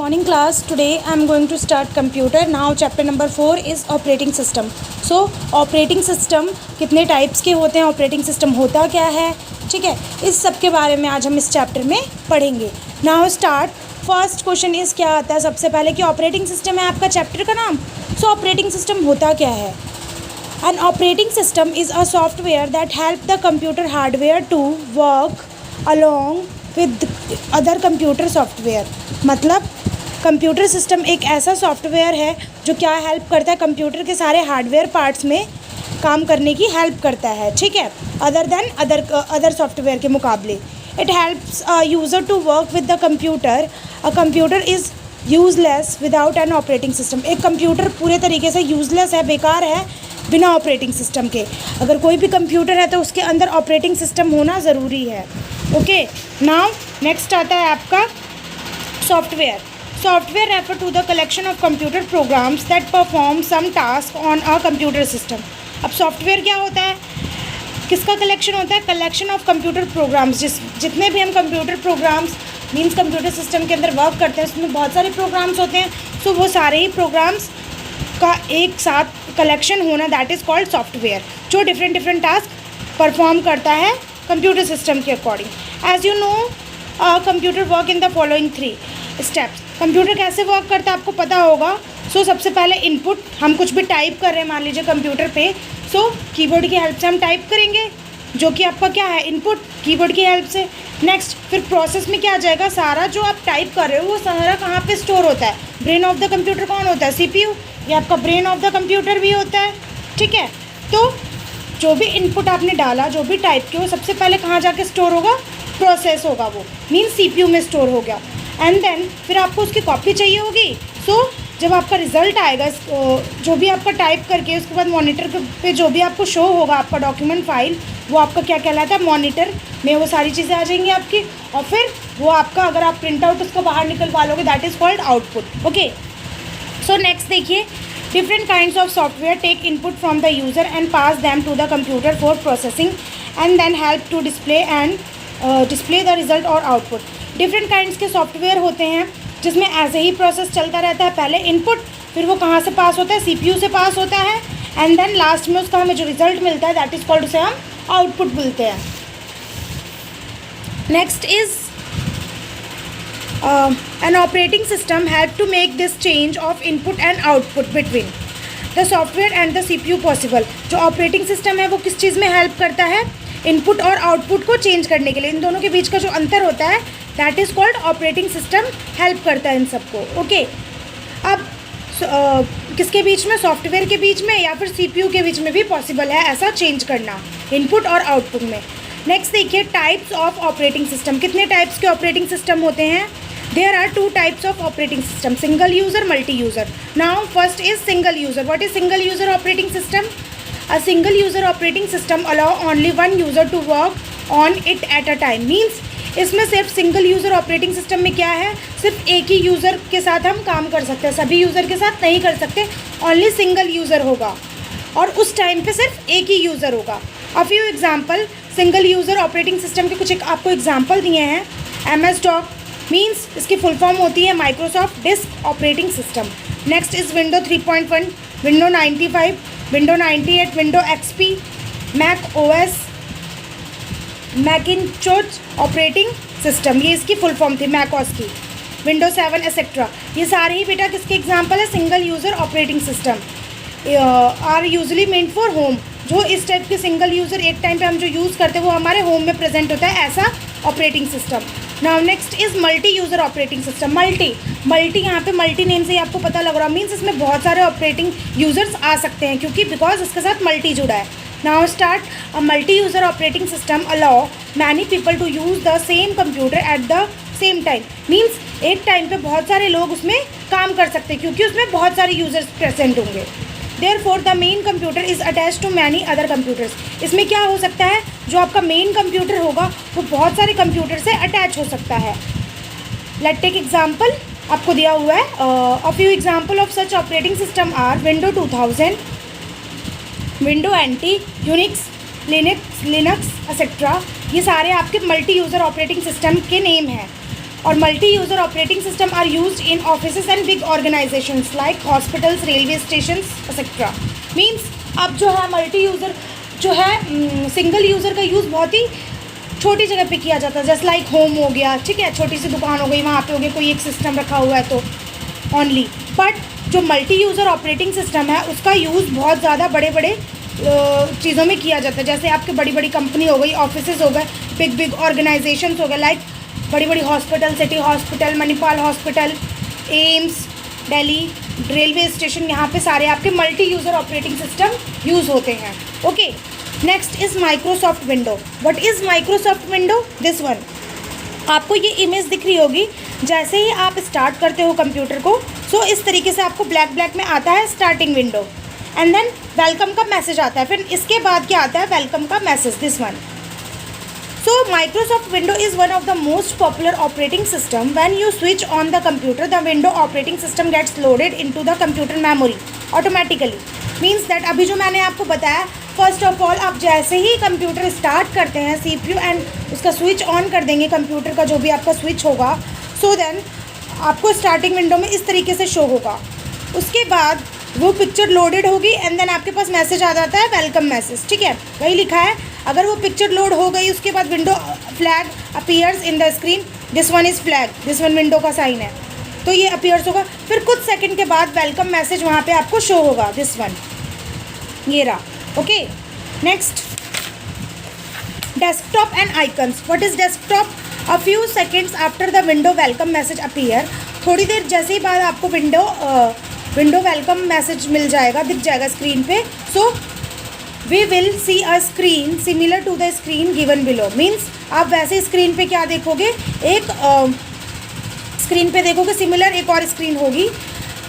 Morning class. Today I am going to start computer. Now chapter number 4 is operating system. So operating system कितने types के होते हैं, operating system होता क्या है, ठीक है, इस सब के बारे में आज हम इस चैप्टर में पढ़ेंगे. Now start. First question is क्या आता है सबसे पहले कि ऑपरेटिंग सिस्टम है आपका चैप्टर का नाम. सो ऑपरेटिंग सिस्टम होता क्या है. An operating system is a software that help the computer hardware to work along with other computer software. मतलब कंप्यूटर सिस्टम एक ऐसा सॉफ्टवेयर है जो क्या हेल्प करता है, कंप्यूटर के सारे हार्डवेयर पार्ट्स में काम करने की हेल्प करता है, ठीक है, अदर देन अदर सॉफ्टवेयर के मुकाबले. It helps user to work with the computer. A computer is useless without an operating system. एक कंप्यूटर पूरे तरीके से यूजलेस है, बेकार है बिना ऑपरेटिंग सिस्टम के. अगर कोई भी कंप्यूटर है तो उसके अंदर ऑपरेटिंग सिस्टम होना ज़रूरी है. ओके, नाउ नेक्स्ट आता है आपका software. Software refer to the collection of computer programs that perform some task on a computer system. अब सॉफ्टवेयर क्या होता है, किसका कलेक्शन होता है, कलेक्शन ऑफ कंप्यूटर प्रोग्राम्स. जितने भी हम computer programs means computer system के अंदर वर्क करते हैं उसमें बहुत सारे प्रोग्राम्स होते हैं. सो वो सारे ही प्रोग्राम्स का एक साथ कलेक्शन होना दैट इज़ कॉल्ड सॉफ्टवेयर, जो डिफरेंट टास्क परफॉर्म करता है कंप्यूटर सिस्टम के according. As you know computer work in the following 3 steps. Computer कैसे वर्क करता है आपको पता होगा. सो सबसे पहले इनपुट, हम कुछ भी टाइप कर रहे हैं मान लीजिए कंप्यूटर पे, सो कीबोर्ड की हेल्प से हम टाइप करेंगे जो कि आपका क्या है इनपुट, कीबोर्ड की हेल्प से. नेक्स्ट फिर प्रोसेस में क्या आ जाएगा, सारा जो आप टाइप कर रहे हो वो सारा कहाँ पे स्टोर होता है. ब्रेन ऑफ द कंप्यूटर कौन होता है, सीपीयू. ये आपका ब्रेन ऑफ द कंप्यूटर भी होता है, ठीक है. तो जो भी इनपुट आपने डाला, जो भी टाइप किया, वो सबसे पहले कहाँ जाके स्टोर होगा, प्रोसेस होगा, वो मीन्स सीपीयू में स्टोर हो गया. एंड देन फिर आपको उसकी कॉपी चाहिए होगी. सो जब आपका रिजल्ट आएगा जो भी आपका टाइप करके, उसके बाद मॉनिटर पे जो भी आपको शो होगा आपका डॉक्यूमेंट फाइल, वो आपका क्या कहलाता है, मॉनिटर में वो सारी चीज़ें आ जाएंगी आपकी. और फिर वो आपका अगर आप प्रिंट आउट उसको बाहर निकलवा लोगे that is called output. Okay, so next देखिए, different kinds of software take input from the user and pass them to the computer for processing and then help to display the result or output. different kinds के software होते हैं जिसमें ऐसे ही process चलता रहता है. पहले इनपुट, फिर वो कहाँ से पास होता है, सीपीयू से पास होता है, एंड देन लास्ट में उसका हमें जो रिजल्ट मिलता है दैट इज़ कॉल्ड, उसे हम आउटपुट बोलते हैं. Next is an operating system help to make this change of input and output between the software and the CPU possible. जो ऑपरेटिंग सिस्टम है वो किस चीज़ में हेल्प करता है, इनपुट और आउटपुट को चेंज करने के लिए. इन दोनों के बीच का जो अंतर होता है that is called operating system help करता है इन सबको. ओके, अब किसके बीच में, सॉफ्टवेयर के बीच में या फिर CPU के बीच में भी पॉसिबल है ऐसा चेंज करना इनपुट और आउटपुट में. नेक्स्ट देखिए, टाइप्स ऑफ ऑपरेटिंग सिस्टम. कितने टाइप्स के ऑपरेटिंग सिस्टम होते हैं. There are 2 types of operating system, single user, multi-user. Now first is single user. What is single user operating system? A single user operating system allow only one user to work on it at a time. Means इसमें सिर्फ single user operating system में क्या है, सिर्फ एक ही user के साथ हम काम कर सकते हैं, सभी यूज़र के साथ नहीं कर सकते. ओनली सिंगल यूज़र होगा और उस टाइम पे सिर्फ एक ही यूज़र होगा. अ few example single user operating system के कुछ आपको एग्जाम्पल दिए हैं. MS-DOS मीन्स इसकी फुल फॉर्म होती है Microsoft disk operating system. Next is window 3.1, window 95, window 98, window XP, Mac OS, Macintosh operating system, ये इसकी फुल फॉर्म थी मैक OS की, विंडो 7 एक्सेट्रा. ये सारे ही बेटा किसके एग्जाम्पल है, single user operating system. Are usually meant for home. जो इस टाइप के सिंगल यूज़र एक टाइम पे हम जो यूज़ करते हैं वो हमारे होम में प्रेजेंट होता है, ऐसा operating system. Now next is multi user operating system. Multi यहाँ पे मल्टी नेम से ही आपको पता लग रहा है, मीन्स इसमें बहुत सारे ऑपरेटिंग यूज़र्स आ सकते हैं क्योंकि बिकॉज इसके साथ मल्टी जुड़ा है. Now start. A multi user operating system allow many people to use the same computer at the same time. Means एक टाइम पे बहुत सारे लोग उसमें काम कर सकते हैं क्योंकि उसमें बहुत सारे यूज़र्स प्रेजेंट होंगे. Therefore the main computer is attach to many other computers. इसमें क्या हो सकता है, जो आपका मेन कंप्यूटर होगा वो बहुत सारे कंप्यूटर से अटैच हो सकता है. लेट टेक एग्जाम्पल, आपको दिया हुआ है. A few example of such operating system are window 2000, window NT, Unix, Linux etcetera. ये सारे आपके मल्टी यूज़र ऑपरेटिंग सिस्टम के नेम हैं. और multi user operating system are used in offices and big organisations like hospitals, railway stations etcetera. Means अब जो है multi user जो है सिंगल यूज़र का यूज़ बहुत ही छोटी जगह पे किया जाता है, जैसे लाइक होम हो गया, ठीक है, छोटी सी दुकान हो गई, वहाँ पे हो गया कोई एक सिस्टम रखा हुआ है तो ओनली। बट जो मल्टी यूज़र ऑपरेटिंग सिस्टम है उसका यूज़ बहुत ज़्यादा बड़े बड़े चीज़ों में किया जाता है, जैसे आपके बड़ी बड़ी कंपनी हो गई, ऑफिसेज हो गए, बिग बिग ऑर्गेनाइजेशंस हो गए, लाइक बड़ी बड़ी hospital, city hospital, Manipal hospital, AIIMS Delhi, railway station, यहाँ पे सारे आपके multi user operating system use होते हैं। Okay, next is Microsoft window. What is Microsoft window? This one. आपको ये इमेज दिख रही होगी, जैसे ही आप स्टार्ट करते हो कंप्यूटर को, सो इस तरीके से आपको ब्लैक ब्लैक में आता है starting window, and than welcome का मैसेज आता है, फिर इसके बाद क्या आता है? वेलकम का message, this one. So Microsoft Windows is one of the most popular operating system. When you switch on the computer, the window operating system gets loaded into the computer memory automatically. Means that अभी जो मैंने आपको बताया, first of all आप जैसे ही computer start करते हैं CPU and उसका स्विच ऑन कर देंगे, कंप्यूटर का जो भी आपका स्विच होगा, सो देन आपको स्टार्टिंग विंडो में इस तरीके से शो होगा। उसके बाद वो पिक्चर लोडेड होगी एंड देन आपके पास मैसेज आ जाता है, वेलकम मैसेज, ठीक है, वही लिखा है। अगर वो पिक्चर लोड हो गई उसके बाद window flag appears in the screen, this one is flag, this one window का साइन है, तो ये अपीयर्स होगा। फिर कुछ सेकंड के बाद वेलकम मैसेज वहाँ पे आपको शो होगा, दिस वन, ये रहा। Okay, next desktop and icons. What is desktop? A few seconds after the window welcome message appear, थोड़ी देर जैसे ही बाद आपको विंडो वेलकम मैसेज मिल जाएगा, दिख जाएगा स्क्रीन पे। So we will see a screen similar to the screen given below. Means आप वैसे स्क्रीन पे क्या देखोगे, एक स्क्रीन पे देखोगे सिमिलर एक और स्क्रीन होगी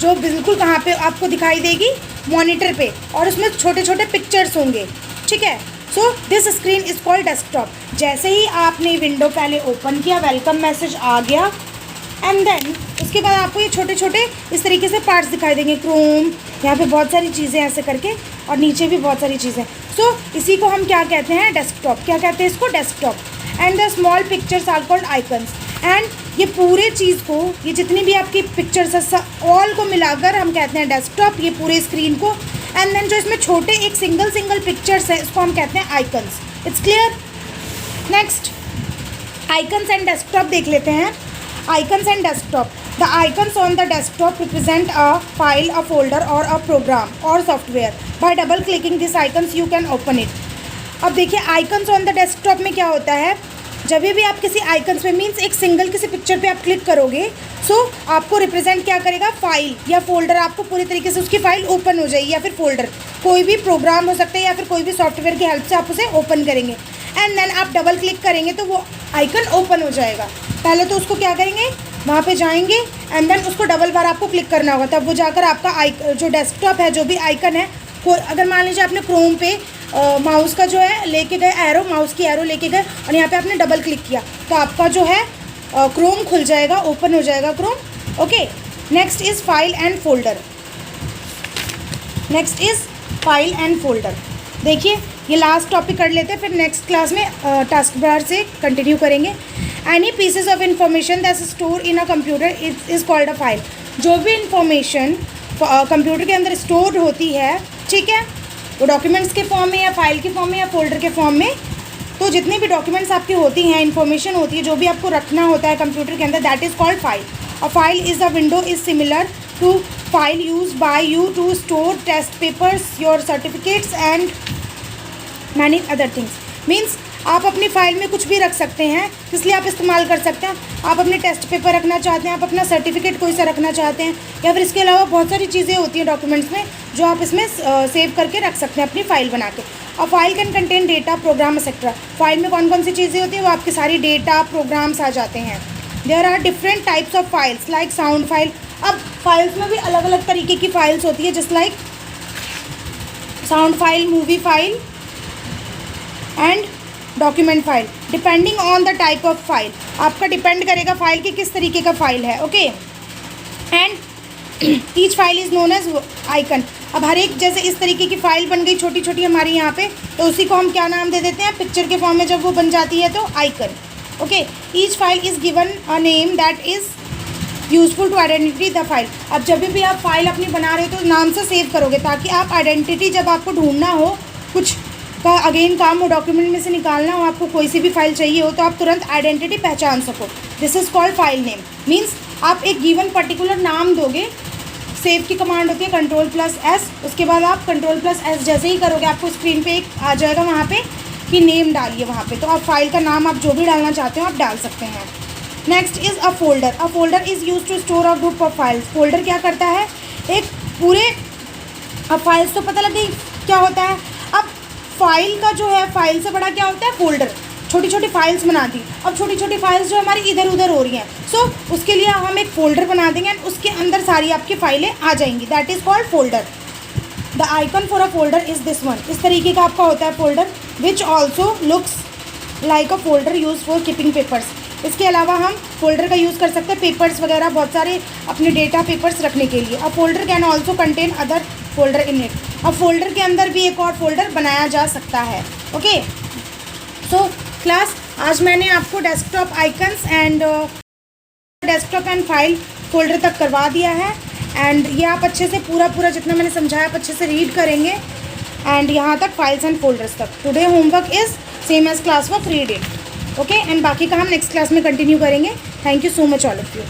जो बिल्कुल कहाँ पे आपको दिखाई देगी, मॉनिटर पे, और उसमें छोटे छोटे पिक्चर्स होंगे, ठीक है। So this screen is called desktop. जैसे ही आपने विंडो पहले ओपन किया, वेलकम मैसेज आ गया, एंड देन उसके बाद आपको ये छोटे छोटे इस तरीके से पार्ट्स दिखाई देंगे, क्रोम, यहाँ पे बहुत सारी चीज़ें ऐसे करके, और नीचे भी बहुत सारी चीज़ें। सो इसी को हम क्या कहते हैं? डेस्कटॉप। क्या कहते हैं इसको? Desktop. And the small pictures are called icons. And ये पूरे चीज़ को, ये जितनी भी आपकी पिक्चर्स है ऑल को मिलाकर हम कहते हैं डेस्कटॉप, ये पूरे स्क्रीन को। एंड देन जो इसमें छोटे एक सिंगल पिक्चर्स है, इसको हम कहते हैं icons. It's clear? Next icons and desktop देख लेते हैं। Icons and desktop. The icons on the desktop represent a file, a folder or a program or software. By double clicking these icons you can open it. अब देखिए icons on the desktop में क्या होता है, जब भी आप किसी आइकन्स पे, मीन्स एक सिंगल किसी पिक्चर पे आप क्लिक करोगे, सो आपको रिप्रेजेंट क्या करेगा? फाइल या फोल्डर, आपको पूरी तरीके से उसकी फाइल ओपन हो जाएगी, या फिर फोल्डर, कोई भी प्रोग्राम हो सकता है या फिर कोई भी सॉफ्टवेयर की हेल्प से आप उसे ओपन करेंगे। एंड देन आप डबल क्लिक करेंगे तो वो आइकन ओपन हो जाएगा। पहले तो उसको क्या करेंगे, वहाँ पे जाएंगे एंड देन उसको डबल बार आपको क्लिक करना होगा, तब वो जाकर आपका जो डेस्कटॉप है, जो भी आइकन है, अगर मान लीजिए आपने क्रोम पे माउस का जो है लेके गए एरो, माउस की एरो लेके गए और यहाँ पे आपने डबल क्लिक किया, तो आपका जो है क्रोम खुल जाएगा, ओपन हो जाएगा Chrome. Okay, next is file and folder. Next is file and folder. देखिए ये लास्ट टॉपिक कर लेते हैं, फिर नेक्स्ट क्लास में टास्क बार से कंटिन्यू करेंगे। Any pieces of information that store in a computer is called a file. जो भी इंफॉर्मेशन कंप्यूटर के अंदर स्टोर होती है, ठीक है, वो डॉक्यूमेंट्स के फॉर्म में या फाइल के फॉर्म में या फोल्डर के फॉर्म में, तो जितने भी डॉक्यूमेंट्स आपकी होती हैं, इन्फॉर्मेशन होती है, जो भी आपको रखना होता है कंप्यूटर के अंदर, that is called file. A file is a window is similar to file use by you to store test papers, your certificates and many other things. Means आप अपनी फ़ाइल में कुछ भी रख सकते हैं, इसलिए आप इस्तेमाल कर सकते हैं। आप अपने टेस्ट पेपर रखना चाहते हैं, आप अपना सर्टिफिकेट कोई सा रखना चाहते हैं, या फिर इसके अलावा बहुत सारी चीज़ें होती हैं डॉक्यूमेंट्स में जो आप इसमें सेव करके रख सकते हैं अपनी फ़ाइल बना के। और file can contain data, program etcetera. File में कौन कौन सी चीज़ें होती हैं, वो आपकी सारी डेटा, प्रोग्राम्स आ जाते हैं। There are different types of files like sound file. अब फाइल्स में भी अलग अलग तरीके की फाइल्स होती है, just like sound file, movie file and document file, depending on the type of file. आपका डिपेंड करेगा फाइल की किस तरीके का फाइल है। Okay, and each file is known as icon. अब हर एक, जैसे इस तरीके की फ़ाइल बन गई छोटी छोटी हमारी यहाँ पे, तो उसी को हम क्या नाम दे देते हैं, पिक्चर के फॉर्म में जब वो बन जाती है तो icon. Okay, each file is given a name that is useful to identity the file. अब जब भी आप फाइल अपनी बना रहे हो तो नाम से सेव करोगे, ताकि आप आइडेंटिटी जब आपको ढूंढना हो, कुछ का अगेन काम हो, डॉक्यूमेंट में से निकालना हो, आपको कोई सी भी फाइल चाहिए हो, तो आप तुरंत आइडेंटिटी पहचान सको। This is called file name. Means आप एक गिवन पर्टिकुलर नाम दोगे, सेव की कमांड होती है Ctrl+S, उसके बाद आप Ctrl+S जैसे ही करोगे आपको स्क्रीन पे एक आ जाएगा वहाँ पे कि नेम डालिए वहाँ पे, तो आप फाइल का नाम आप जो भी डालना चाहते हो आप डाल सकते हैं। Next is a folder. A folder is use to store a group of files. Folder क्या करता है, एक पूरे, अब फाइल्स तो पता लग गई क्या होता है। अब फाइल का जो है, फाइल से बड़ा क्या होता है फोल्डर, छोटी छोटी फाइल्स बना दी। अब छोटी छोटी फाइल्स जो हमारी इधर उधर हो रही हैं, सो उसके लिए हम एक फ़ोल्डर बना देंगे एंड उसके अंदर सारी आपकी फाइलें आ जाएंगी। That is called folder. The icon for a folder is this one. इस तरीके का आपका होता है folder, which also looks like a folder use for keeping papers. इसके अलावा हम फोल्डर का यूज़ कर सकते हैं पेपर्स वगैरह, बहुत सारे अपने डेटा पेपर्स रखने के लिए। अब folder can also contain other folder in it. अब फोल्डर के अंदर भी एक और फोल्डर बनाया जा सकता है। ओके, सो क्लास, आज मैंने आपको desktop icons and desktop and file folder तक करवा दिया है, एंड ये आप अच्छे से पूरा जितना मैंने समझाया आप अच्छे से रीड करेंगे, एंड यहाँ तक फाइल्स एंड फोल्डर्स तक। Today homework is same as class work, read it. Okay, and बाकी का हम नेक्स्ट क्लास में कंटिन्यू करेंगे। Thank you so much all of you.